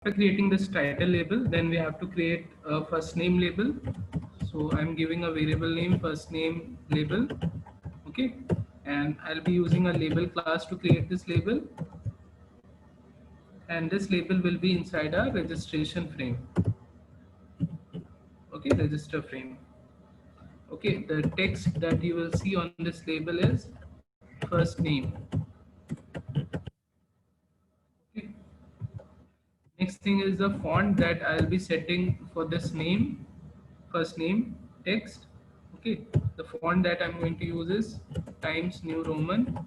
after creating this title label, then we have to create a first name label. So I'm giving a variable name first name label. Okay, and I'll be using a label class to create this label, and this label will be inside our registration frame. Okay, register frame. Okay, the text that you will see on this label is first name. Okay. Next thing is the font that I'll be setting for this name, first name text. Okay, the font that I'm going to use is Times New Roman.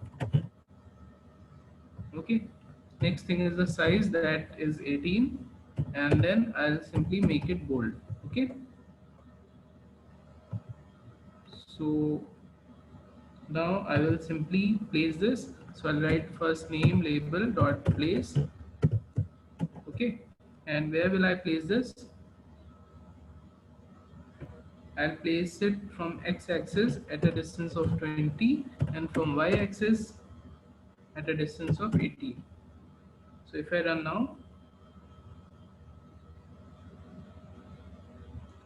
Okay, next thing is the size that is 18, and then I'll simply make it bold. Okay, so now I will simply place this. So I'll write first name label dot place. Okay, and where will I place this? I'll place it from x-axis at a distance of 20 and from y-axis at a distance of 80. So if I run now,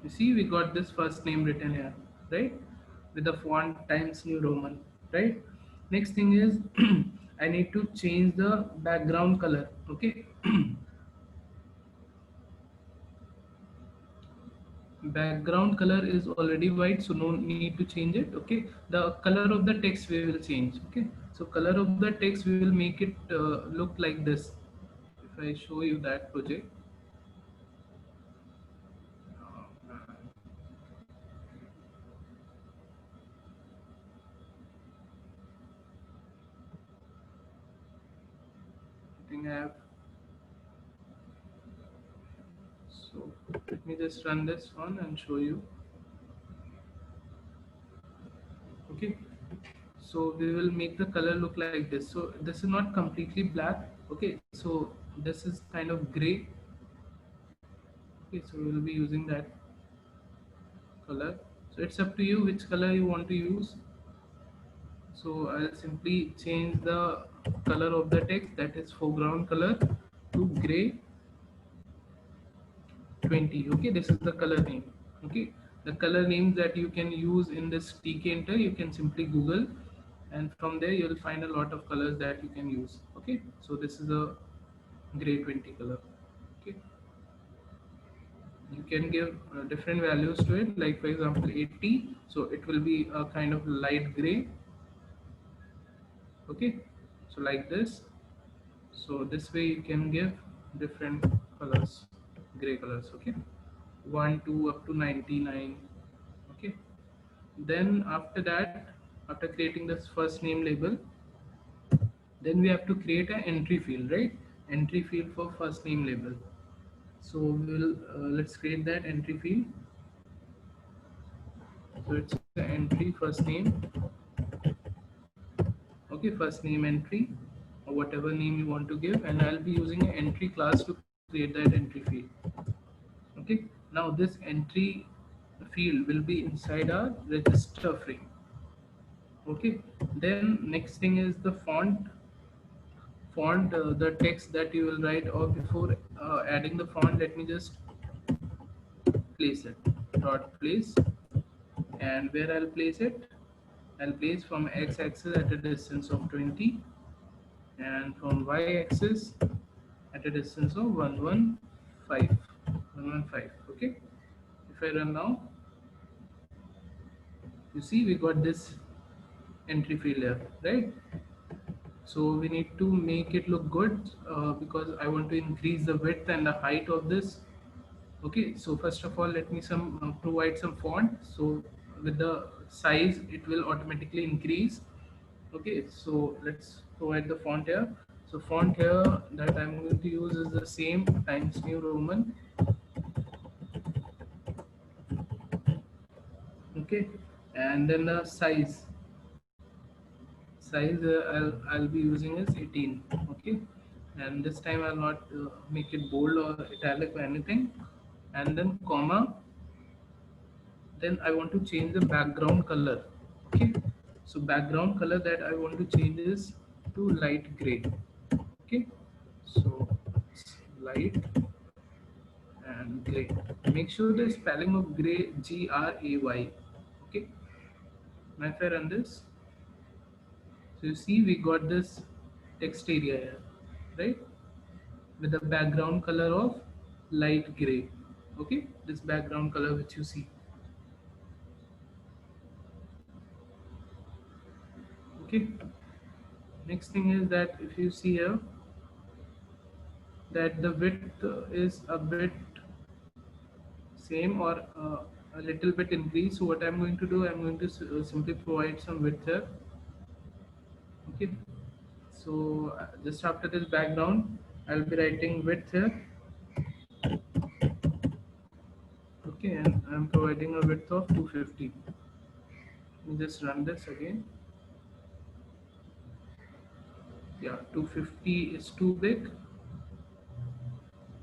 you see we got this first name written here, right? With the font Times New Roman, right? Next thing is I need to change the background color. Okay, background color is already white, so no need to change it. Okay, the color of the text we will change. Okay, so color of the text we will make it look like this. If I show you that project, I think I have. So let me just run this one and show you. Okay, so we will make the color look like this. So this is not completely black. Okay, so this is kind of gray. Okay, so we will be using that color. So it's up to you which color you want to use. So I'll simply change the color of the text, that is foreground color, to gray 20. Okay, this is the color name. Okay, the color names that you can use in this tkinter, you can simply Google, and from there you'll find a lot of colors that you can use. Okay, so this is a gray 20 color. Okay, you can give different values to it, like for example 80, so it will be a kind of light gray. Okay, so like this. So this way you can give different colors, gray colors. Okay, 1 2 up to 99. Okay, then after that, after creating this first name label, then we have to create an entry field, right? Entry field for first name label. So we'll let's create that entry field. So it's an entry first name. Okay, first name entry, or whatever name you want to give, and I'll be using an entry class to create that entry field. Okay, now this entry field will be inside our register frame. Okay, then next thing is the font, the text that you will write. Or before adding the font, let me just place it, dot place. And where I'll place it, I'll place from x-axis at a distance of 20, and from y-axis at a distance of 115. Okay, if I run now, you see we got this entry field here, right? So we need to make it look good, because I want to increase the width and the height of this. Okay, so first of all, let me provide some font. So with the size, it will automatically increase. Okay, so let's provide the font here. So font here that I'm going to use is the same, Times New Roman. Okay, and then the size I'll be using is 18. Okay, and this time I'll not make it bold or italic or anything. And then comma, then I want to change the background color. Okay, so background color that I want to change is to light gray. Okay, so it's light and gray. Make sure the spelling of gray Gray. Okay, now if I run this, so you see we got this text area here, right? With a background color of light gray. Okay, this background color which you see. Okay, next thing is that if you see here that the width is a bit same or a little bit increased. So what I'm going to do, I'm going to simply provide some width here. Okay, so just after this background I'll be writing width here. Okay, and I'm providing a width of 250. Let me just run this again. Yeah, 250 is too big.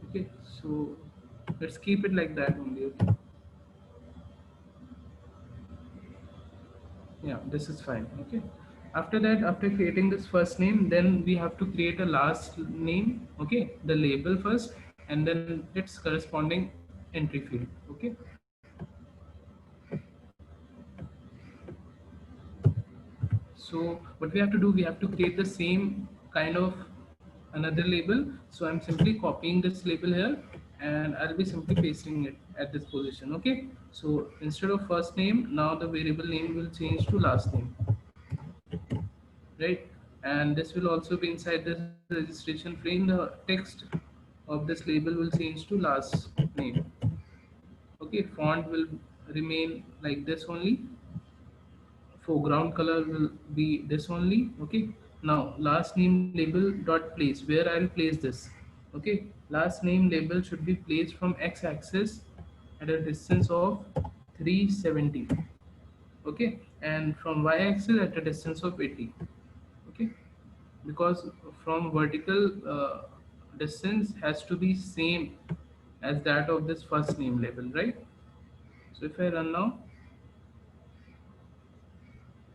Okay, so let's keep it like that only. Okay, yeah, this is fine. Okay, after that, after creating this first name, then we have to create a last name. Okay, the label first and then its corresponding entry field. Okay, so what we have to do, we have to create the same kind of another label. So I'm simply copying this label here and I'll be simply pasting it at this position. Okay, so instead of first name, now the variable name will change to last name, right? And this will also be inside this registration frame. The text of this label will change to last name. Okay, font will remain like this only, foreground color will be this only. Okay, now last name label dot place, where I'll place this. Okay, last name label should be placed from x-axis at a distance of 370. Okay, and from y-axis at a distance of 80. Okay, because from vertical distance has to be same as that of this first name label, right? So if I run now,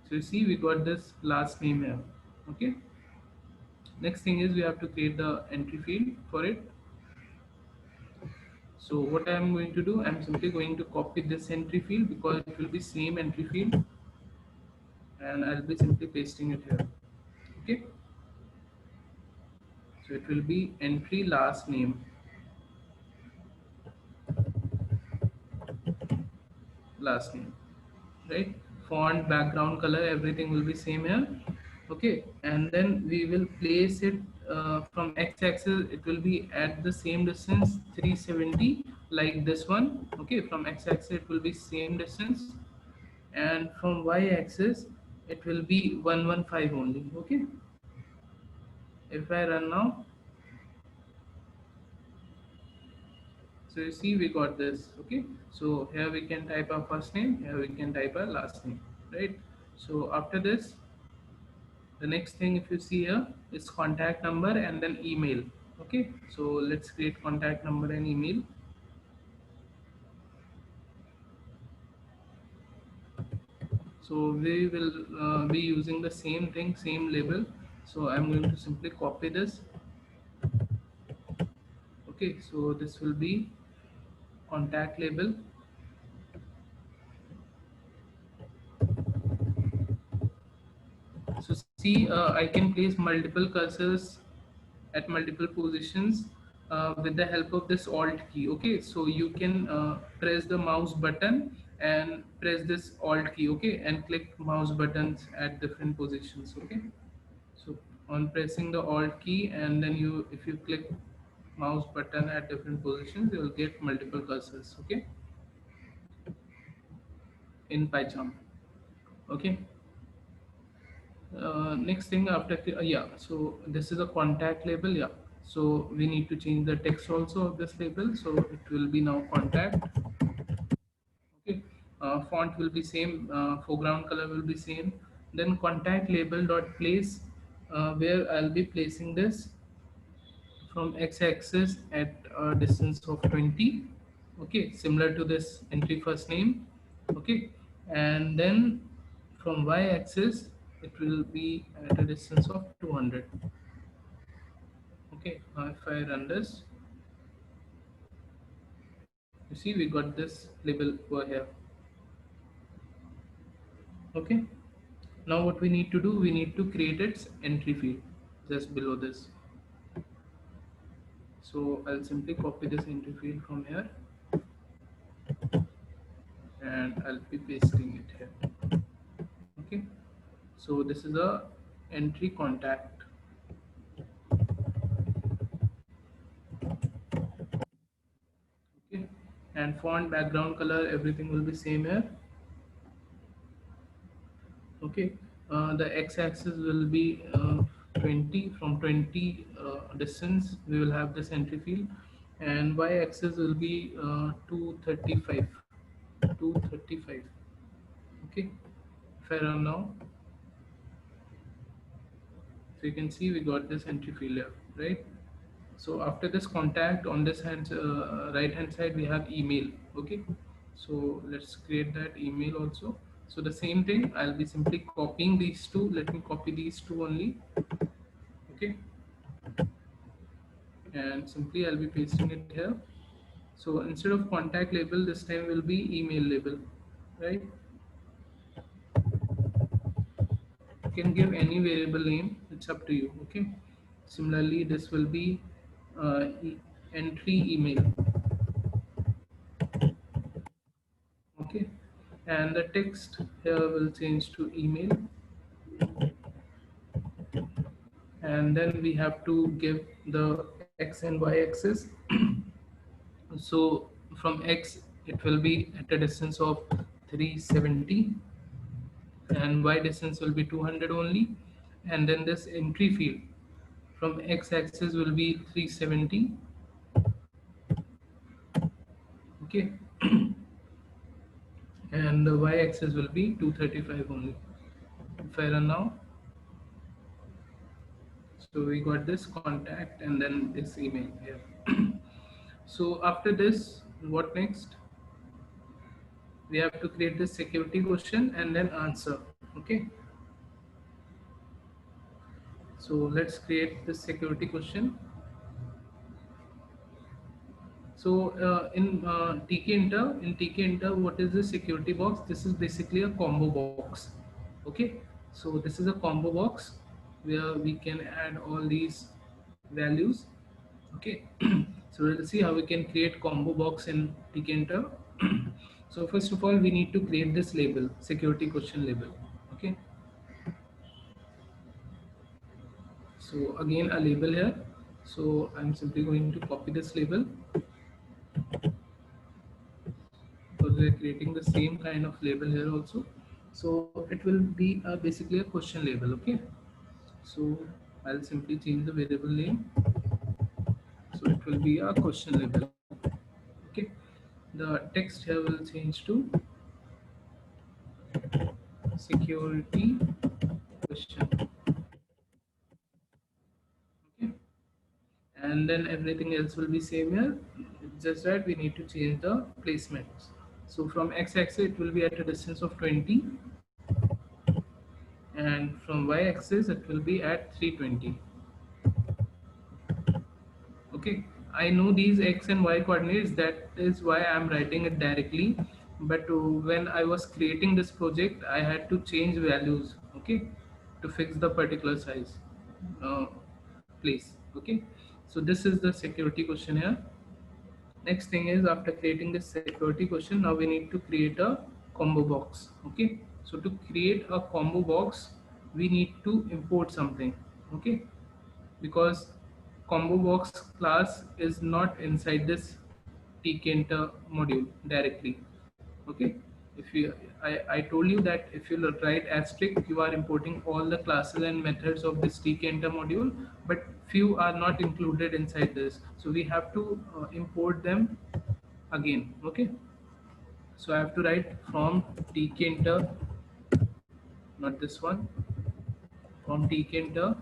so you see we got this last name here. Okay, next thing is we have to create the entry field for it. So what I am going to do, I'm simply going to copy this entry field because it will be same entry field, and I'll be simply pasting it here. Okay, so it will be entry last name, last name, right? Font, background color, everything will be same here. Okay, and then we will place it from x-axis, it will be at the same distance 370 like this one. Okay, from x-axis it will be same distance, and from y-axis it will be 115 only. Okay, if I run now, so you see we got this. Okay, so here we can type our first name, here we can type our last name, right? So after this, the next thing if you see here is contact number and then email. Okay, so let's create contact number and email. So we will be using the same thing, same label. So I'm going to simply copy this. Okay, so this will be contact label. So see, I can place multiple cursors at multiple positions with the help of this alt key. Okay, so you can press the mouse button and press this alt key. Okay, and click mouse buttons at different positions. Okay, so on pressing the alt key and then you, if you click mouse button at different positions, you will get multiple cursors. Okay, in PyCharm. Okay, next thing after yeah, so this is a contact label. Yeah, so we need to change the text also of this label, so it will be now contact. Okay, font will be same, foreground color will be same. Then contact label dot place, where I'll be placing this from x-axis at a distance of 20. Okay, similar to this entry first name. Okay, and then from y-axis it will be at a distance of 200. Okay, now if I run this, You see, we got this label over here. Okay. Now what we need to do, we need to create its entry field just below this. So I'll simply copy this entry field from here and I'll be pasting it here. Okay. So this is a entry contact. Okay. And font, background color, everything will be same here. Okay. The x-axis will be 20. From 20 distance we will have this entry field, and y-axis will be 235. 235. Okay. If I run now, so you can see we got this entry field here, right? So after this contact, on this right hand side we have email. Okay, so let's create that email also. So the same thing, I'll be simply copying these two. Let me copy these two only. Okay, and simply I'll be pasting it here. So instead of contact label, this time will be email label, right? You can give any variable name, it's up to you. Okay, similarly this will be entry email. Okay, and the text here will change to email, and then we have to give the x and y axis. So from x it will be at a distance of 370, and y distance will be 200 only, and then this entry field from x axis will be 370. Okay, and the y axis will be 235 only. If I run now, so we got this contact and then this email here. So after this, what next? We have to create this security question and then answer. Okay, so let's create this security question. So in TK Inter, what is the security box? This is basically a combo box. Okay, so this is a combo box where we can add all these values. Okay, so we'll see how we can create combo box in TK Inter. So first of all, we need to create this label, security question label. Okay, so again a label here. So I'm simply going to copy this label, because we're creating the same kind of label here also. So it will be basically a question label. Okay, so I'll simply change the variable name, so it will be a question label. Okay, the text here will change to security question. Okay, and then everything else will be same here. It's just that we need to change the placements. So from x-axis it will be at a distance of 20, and from y-axis it will be at 320. Okay, I know these x and y coordinates, that is why I'm writing it directly. But when I was creating this project, I had to change values. Okay, to fix the particular size uh, place. Okay, so this is the security question here. Next thing is, after creating this security question, now we need to create a combo box. Okay, so to create a combo box, we need to import something. Okay, because combo box class is not inside this tkinter module directly. Okay, if you I told you that if you write asterisk, you are importing all the classes and methods of this tkinter module, but few are not included inside this, so we have to import them again. Okay, so I have to write from tkinter, not this one, from tkinter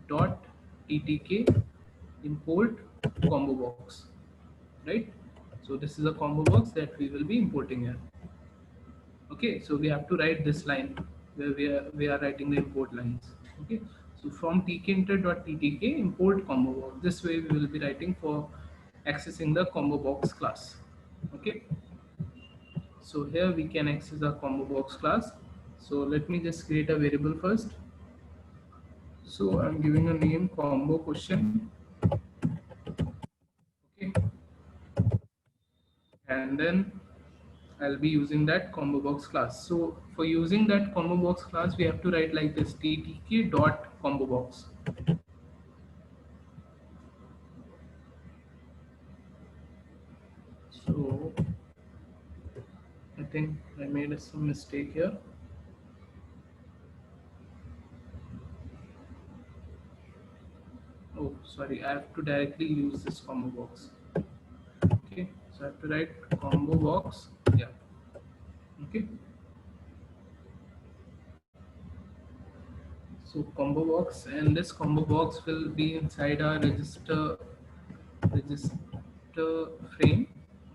dot ttk import combo box, right? So this is a combo box that we will be importing here. Okay, so we have to write this line where we are writing the import lines. Okay, so from tkinter.ttk import combo box, this way we will be writing for accessing the combo box class. Okay, so here we can access our combo box class. So let me just create a variable first. So I'm giving a name combo question. Okay, and then I'll be using that combo box class. So for using that combo box class, we have to write like this: ttk dot combo box. So I think I made some mistake here. Oh, sorry, I have to directly use this combo box. Okay, so I have to write combo box. Yeah. Okay. So combo box, and this combo box will be inside our register frame.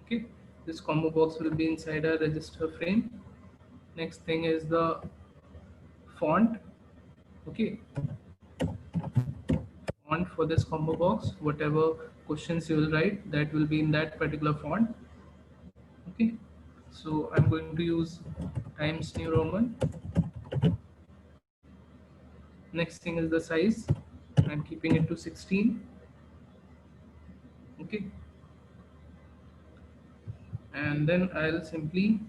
Okay, this combo box will be inside our register frame. Next thing is the font. Okay, font for this combo box, whatever questions you will write, that will be in that particular font. Okay, so I'm going to use Times New Roman. Next thing is the size. I'm keeping it to 16. Okay, and then I'll simply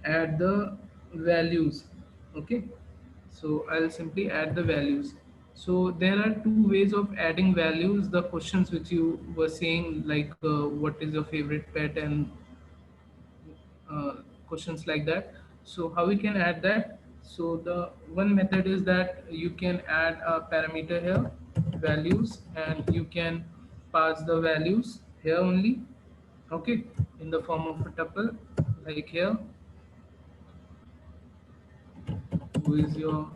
add the values. Okay, so I'll simply add the values. So there are two ways of adding values: the questions which you were saying, like what is your favorite pet, and uh, questions like that. So how we can add that? So the one method is that you can add a parameter here, values, and you can pass the values here only. Okay, in the form of a tuple, like here. Who is your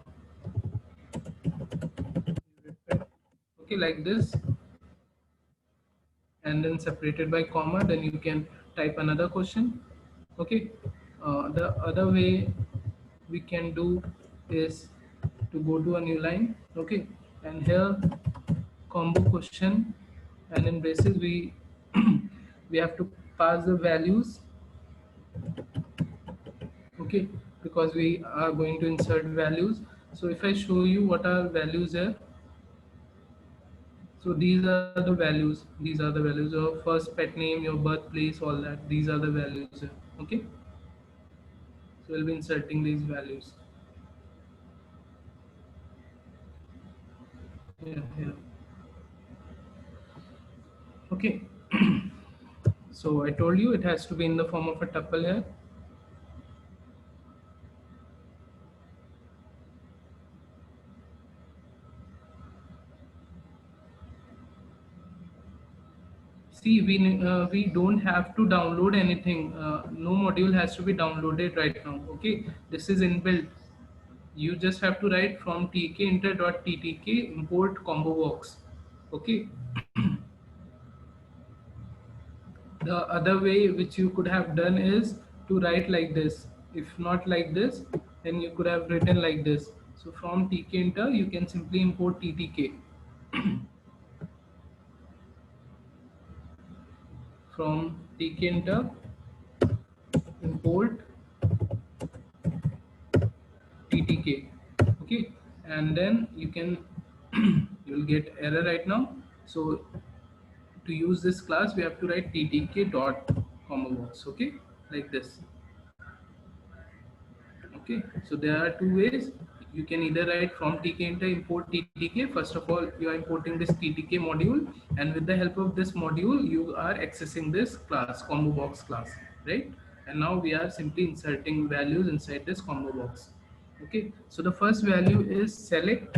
favorite pet? Okay, like this, and then separated by comma, then you can type another question. Okay, the other way we can do is to go to a new line. Okay, and here combo question, and in braces we we have to pass the values. Okay, because we are going to insert values. So if I show you what are values here, so these are the values. These are the values: your first pet name, your birthplace, all that. These are the values here. Okay, so we'll be inserting these values. Yeah, yeah. Okay. So I told you it has to be in the form of a tuple here. See, we don't have to download anything. No module has to be downloaded right now. Okay, this is inbuilt. You just have to write from tkinter.ttk import combo box. Okay. The other way which you could have done is to write like this. If not like this, then you could have written like this. So from tkinter, you can simply import ttk. From tkinter, import ttk. Okay, and then you can you'll get error right now. So to use this class, we have to write ttk dot comma box. Okay, like this. Okay, so there are two ways. You can either write from tkinter import ttk. First of all, you are importing this ttk module, and with the help of this module you are accessing this class, combo box class, right? And now we are simply inserting values inside this combo box. Okay, so the first value is select.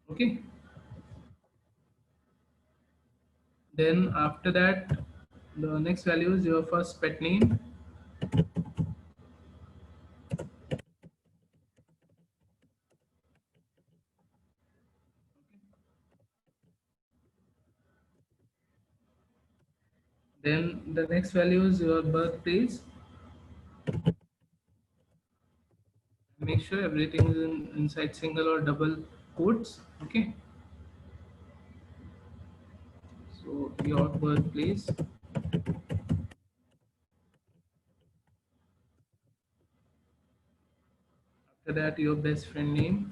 Okay, then after that, the next value is your first pet name. Then the next value is your birthplace. Make sure everything is inside single or double quotes. Okay, So your birthplace, after that your best friend name,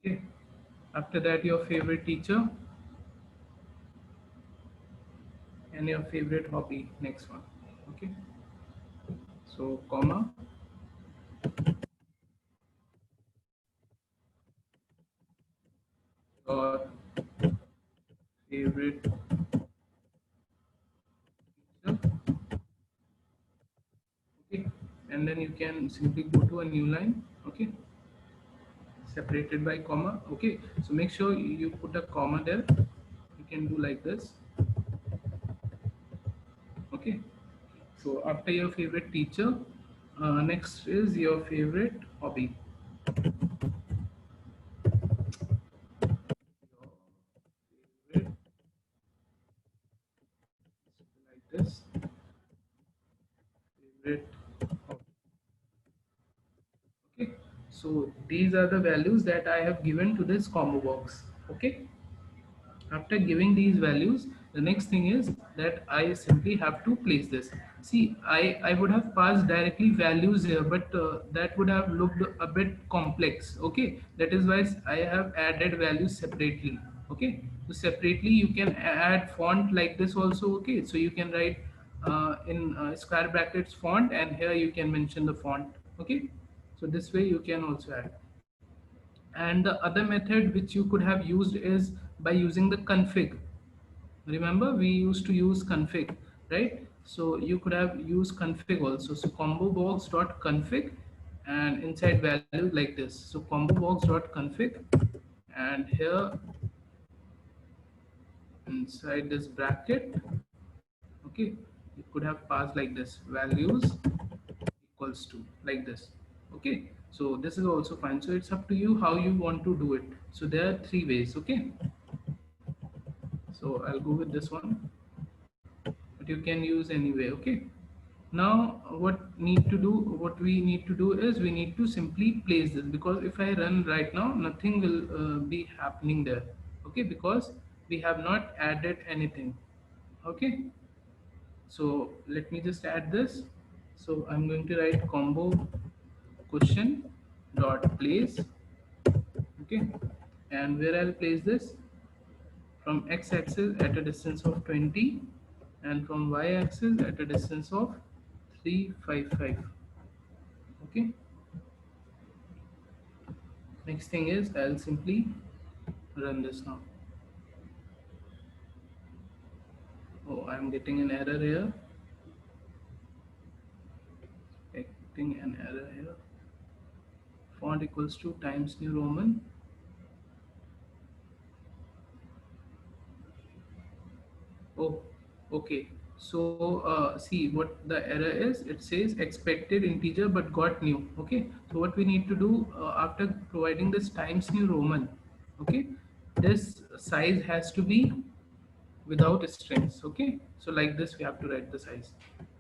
okay. After that your favorite teacher and your favorite hobby, next one, okay. So comma, your favorite teacher, okay. And then you can simply go to a new line, okay, separated by comma, okay. So make sure you put a comma there. You can do like this, okay. So after your favorite teacher, next is your favorite hobby. Your favorite, like this, favorite hobby. Okay. So these are the values that I have given to this combo box. Okay. After giving these values, the next thing is that I simply have to place this. See, I would have passed directly values here, but that would have looked a bit complex. Okay, that is why I have added values separately. Okay, so separately you can add font like this also. Okay, so you can write in square brackets font, and here you can mention the font. Okay, so this way you can also add. And the other method which you could have used is by using the config. Remember we used to use config, right? So you could have used config also. So combo box dot config, and inside value like this. So combo box dot config, and here inside this bracket, okay, you could have passed like this, values equals to, like this, okay. So this is also fine. So it's up to you how you want to do it. So there are three ways, okay. So I'll go with this one, but you can use anyway, okay. Now what we need to do is we need to simply place this, because if I run right now nothing will be happening there, okay, because we have not added anything, okay. So let me just add this. So I'm going to write combo question dot place, okay. And where I'll place this, from x-axis at a distance of 20, and from y-axis at a distance of 355, okay. Next thing is I'll simply run this now. Oh, I'm getting an error here. Getting an error here. Font equals to Times New Roman. Oh, okay. So see what the error is. It says expected integer but got new. Okay. So what we need to do after providing this Times New Roman, okay, this size has to be without strings. Okay. So like this we have to write the size,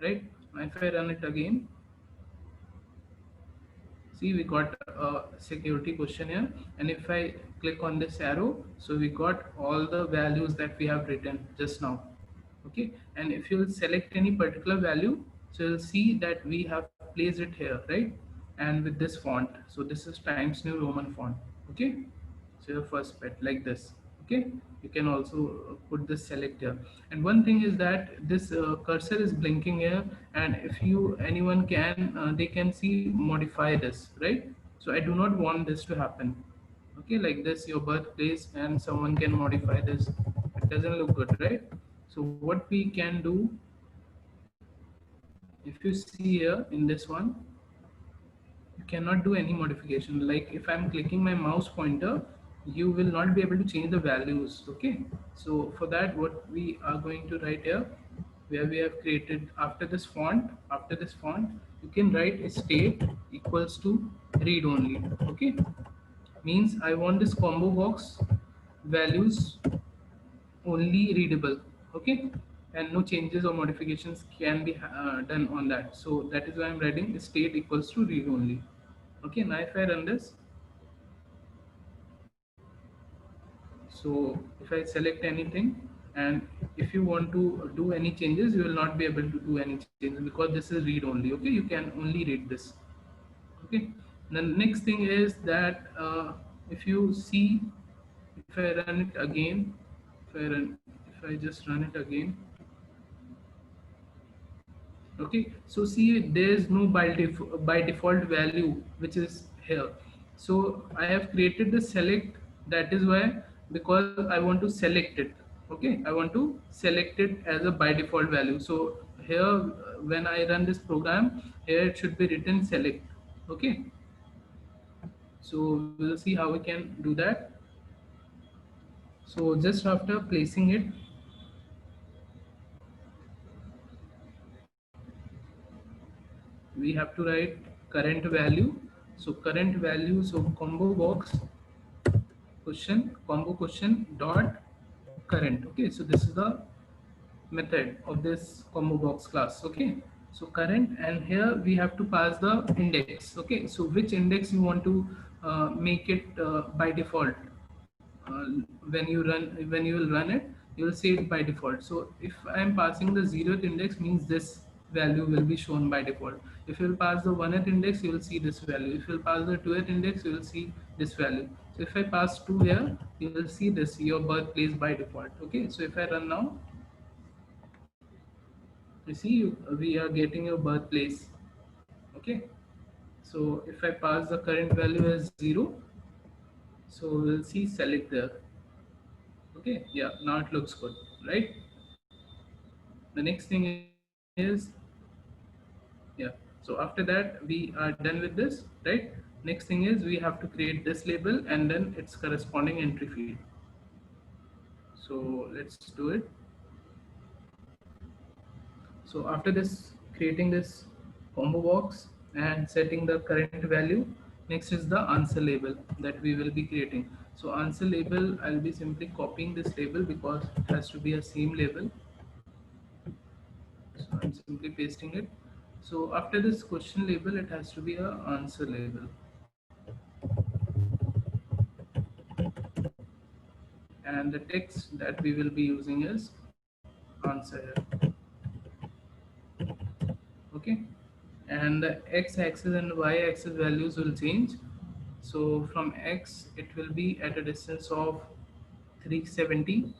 right? Now if I run it again, see we got a security question here, and if I click on this arrow, so we got all the values that we have written just now, okay. And if you'll select any particular value, so you'll see that we have placed it here, right? And with this font, so this is Times New Roman font, okay. So your first pet like this, okay. You can also put this select here. And one thing is that this cursor is blinking here, and if you anyone can they can see modify this, right? So I do not want this to happen, okay. Like this your birthplace and someone can modify this, it doesn't look good, right? So what we can do, if you see here in this one, you cannot do any modification. Like if I'm clicking my mouse pointer, you will not be able to change the values, okay. So for that what we are going to write here, where we have created after this font you can write state equals to read only, okay. Means I want this combo box values only readable, Okay, and no changes or modifications can be done on that. So that is why I'm writing state equals to read only. Okay, now if I run this, so if I select anything, and if you want to do any changes, you will not be able to do any changes because this is read only. Okay, you can only read this. Okay, the next thing is that if you see, if I run it again, if I just run it again, okay, so see there is no by default value which is here. So I have created the select, that is why, because I want to select it. Okay, I want to select it as a by default value. So here when I run this program, here it should be written select. Okay, so we'll see how we can do that. So just after placing it, we have to write current value. So current value, so combo box question, combo question dot current. Okay, so this is the method of this combo box class. Okay, so current, and here we have to pass the index. Okay, so which index you want to make it by default. uh, when you will run it, you will see it by default. So if I am passing the 0th index, means this value will be shown by default. If you will pass the 1th index, you will see this value. If you will pass the 2th index, you will see this value. So if I pass 2 here, you will see this your birthplace by default. Okay, so if I run now, you see we are getting your birthplace. Okay, so if I pass the current value as 0, so we'll see select there. Okay, yeah, now it looks good, right? The next thing is, yeah, so after that we are done with this, right? Next thing is we have to create this label and then its corresponding entry field. So let's do it. So after this, creating this combo box and setting the current value, next is the answer label that we will be creating. So answer label, I'll be simply copying this label because it has to be a same label. So I'm simply pasting it. So after this question label, it has to be a answer label. And the text that we will be using is answer here. Okay, and the x-axis and y-axis values will change. So from x, it will be at a distance of 370.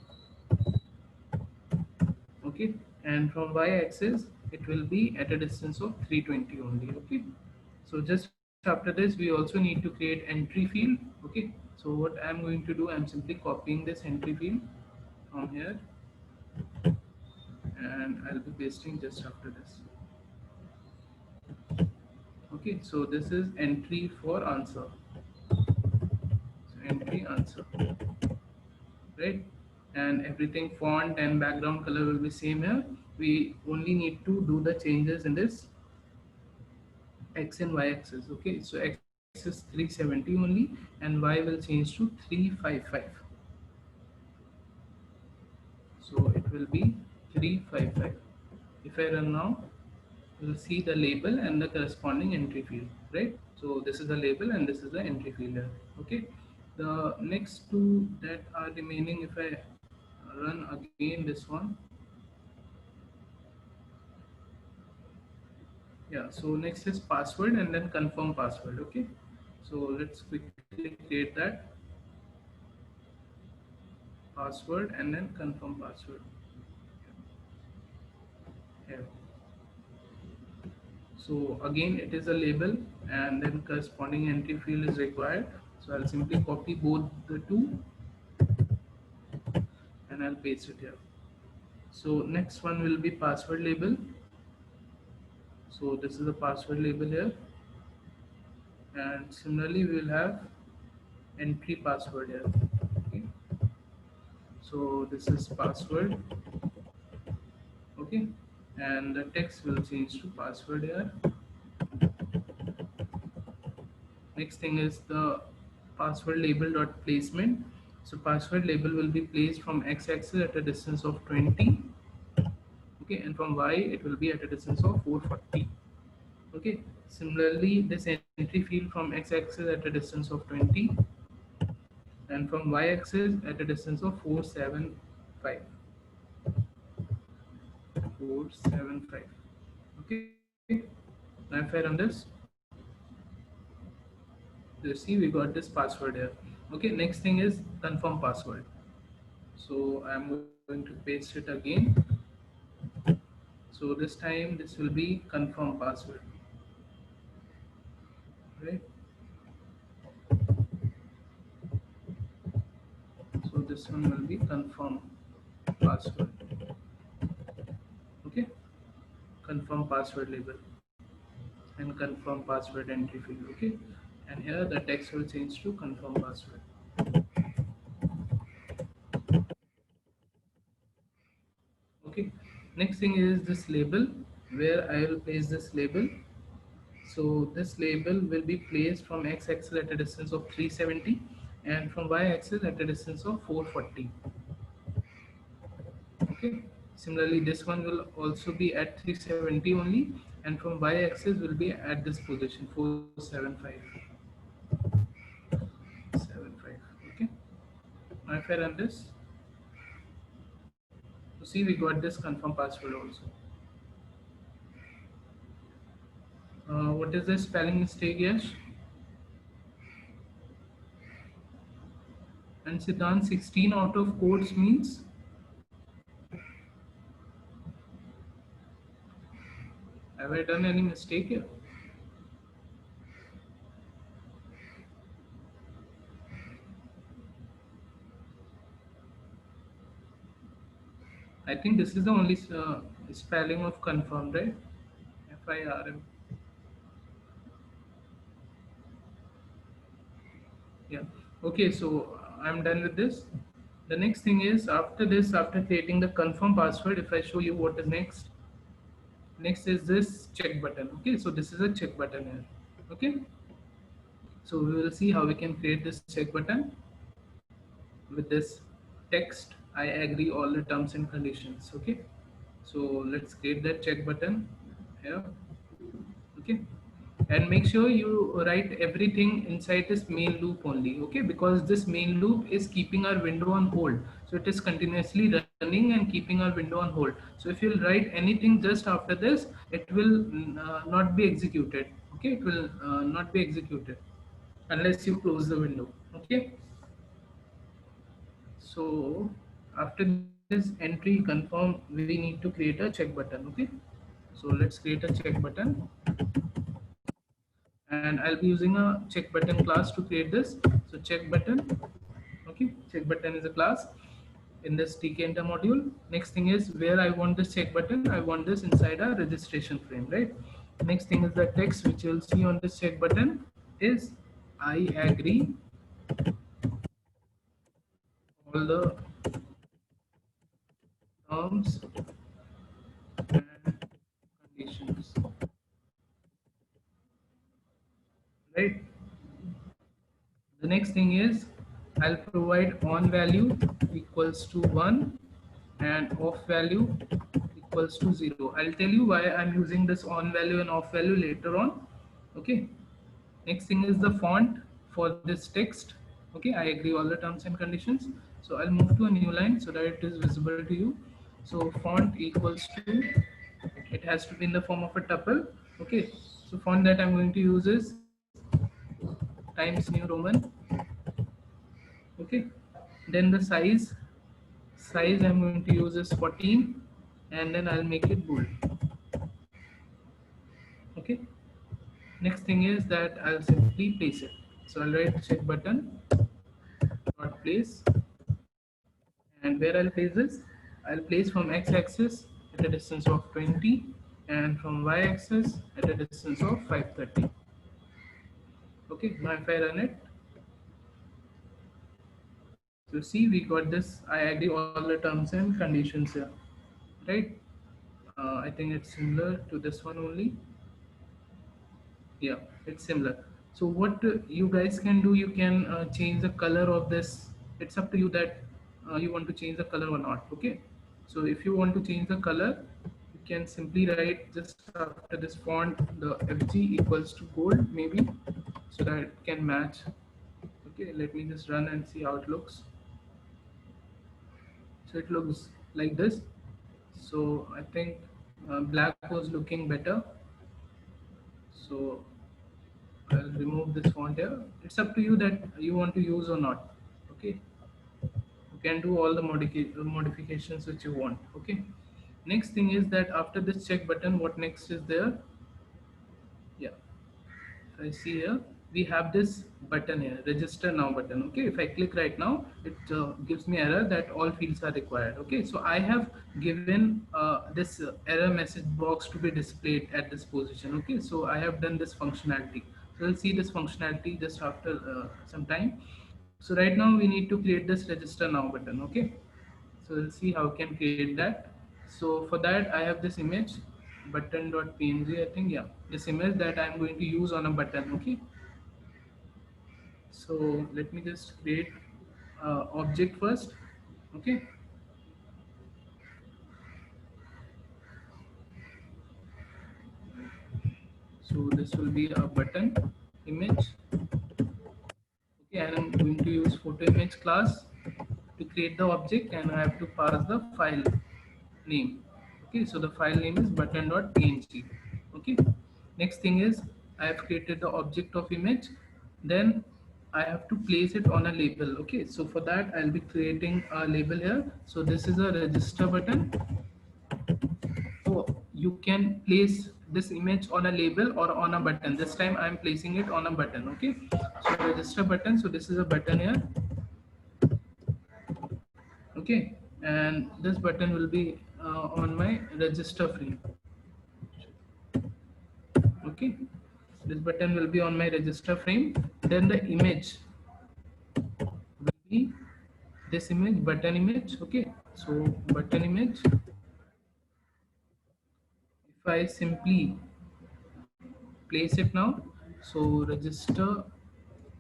Okay, and from y-axis, it will be at a distance of 320 only. Okay, so just after this, we also need to create entry field. Okay, so what I'm going to do, I'm simply copying this entry field from here, and I'll be pasting just after this. Okay, so this is entry for answer. So entry answer, right? And everything, font and background color will be same here. We only need to do the changes in this x and y axis. Okay, so x is 370 only, and y will change to 355. So it will be 355. If I run now, you'll see the label and the corresponding entry field, right? So this is the label and this is the entry field here. Okay, the next two that are remaining, if I run again this one, yeah, so next is password and then confirm password. Okay, so let's quickly create that password and then confirm password here. So again, it is a label and then corresponding entry field is required. So I'll simply copy both the two and I'll paste it here. So next one will be password label. So this is the password label here, and similarly we will have entry password here. Okay, so this is password. Okay, and the text will change to password here. Next thing is the password label dot placement. So password label will be placed from x-axis at a distance of 20, okay, and from y it will be at a distance of 440. Okay, similarly this entry field from x-axis at a distance of 20 and from y-axis at a distance of 475. 475. Okay, now if I run this, you see we got this password here. Okay, next thing is confirm password. So I'm going to paste it again. So this time this will be confirm password, right? So this one will be confirm password. Okay, confirm password label and confirm password entry field. Okay, and here the text will change to confirm password. Okay, next thing is this label, where I will place this label. So this label will be placed from x-axis at a distance of 370 and from y-axis at a distance of 440. Okay, similarly this one will also be at 370 only, and from y-axis will be at this position 475. 75. Okay, now if I run this, so see we got this confirm password also. What is the spelling mistake? Yes, and Siddhant, 16 out of quotes means, have I done any mistake here? I think this is the only spelling of confirm, right? FIRM. Yeah. Okay, so I'm done with this. The next thing is after this, after creating the confirm password, if I show you what is next, next is this check button. Okay, so this is a check button here. Okay, so we will see how we can create this check button with this text. I agree all the terms and conditions. Okay, so let's create that check button here. Okay, and make sure you write everything inside this main loop only. Okay, because this main loop is keeping our window on hold, so it is continuously running and keeping our window on hold. So if you'll write anything just after this, it will not be executed. Okay, it will not be executed unless you close the window. Okay, so after this entry confirm, we need to create a check button. Okay, so let's create a check button, and I'll be using a check button class to create this. So check button, okay, check button is a class in this TK enter module. Next thing is where I want this check button. I want this inside a registration frame, right? Next thing is the text which you'll see on this check button is I agree all the terms and conditions, right? The next thing is I'll provide on value equals to 1 and off value equals to 0. I'll tell you why I'm using this on value and off value later on. Okay. Next thing is the font for this text. Okay, I agree all the terms and conditions. So I'll move to a new line so that it is visible to you. So font equals to, it has to be in the form of a tuple. Okay, so font that I'm going to use is Times New Roman. Okay, then the size I'm going to use is 14, and then I'll make it bold. Okay, next thing is that I'll simply place it. So I'll write check button dot place, and where I'll place this, I'll place from x-axis at a distance of 20 and from y-axis at a distance of 530. Okay, now if I run it, so see we got this I agree all the terms and conditions here, right? I think it's similar to this one only. Yeah, it's similar. So what you guys can do, you can change the color of this it's up to you that you want to change the color or not. Okay, so if you want to change the color, you can simply write just after this font the fg equals to gold maybe, so that it can match. Okay, let me just run and see how it looks. So it looks like this. So I think black was looking better, so I'll remove this font here. It's up to you that you want to use or not. Okay, you can do all the modifications which you want. Okay, next thing is that after this check button, what next is there? Yeah, if I see here, we have this button here, register now button. Okay, if I click right now, it gives me error that all fields are required. Okay, so I have given this error message box to be displayed at this position. Okay, so I have done this functionality. So we'll see this functionality just after some time. So right now we need to create this register now button. Okay, so we'll see how we can create that. So for that I have this image button.png, I think, yeah, this image that I'm going to use on a button. Okay, so let me just create object first. Okay, so this will be a button image. Okay, and I'm going to use photo image class to create the object, and I have to pass the file name. Okay, so the file name is button.png. Okay, next thing is I have created the object of image, then I have to place it on a label. Okay, so for that I'll be creating a label here. So this is a register button. So you can place this image on a label or on a button. This time I am placing it on a button. Okay, so register button, so this is a button here. Okay, and this button will be on my register frame. Okay, this button will be on my register frame. Then the image will be this image, button image. Okay, so button image, if I simply place it now, so register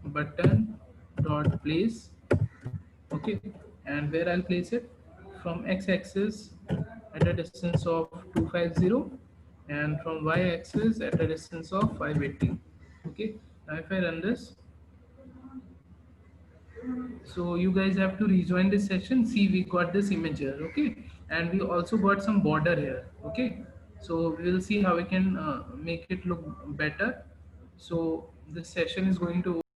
button dot place. Okay, and where I'll place it, from x-axis at a distance of 250, and from y-axis at a distance of 580. Okay, now if I run this, so you guys have to rejoin this session. See, we got this image here. Okay, and we also got some border here. Okay, so we will see how we can make it look better. So this session is going to